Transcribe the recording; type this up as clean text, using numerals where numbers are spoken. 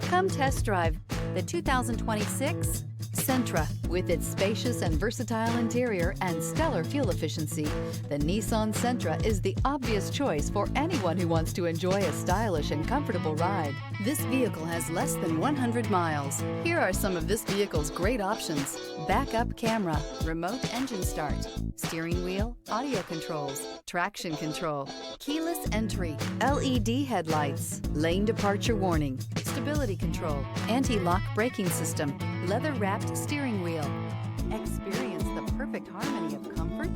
Come test drive the 2026 Sentra. With its spacious and versatile interior and stellar fuel efficiency, the Nissan Sentra is the obvious choice for anyone who wants to enjoy a stylish and comfortable ride. This vehicle has less than 100 miles. Here are some of this vehicle's great options: backup camera, remote engine start, steering wheel audio controls, traction control, keyless entry, LED headlights, lane departure warning, stability control, anti-lock braking system, leather-wrapped steering wheel. Experience the perfect harmony of comfort,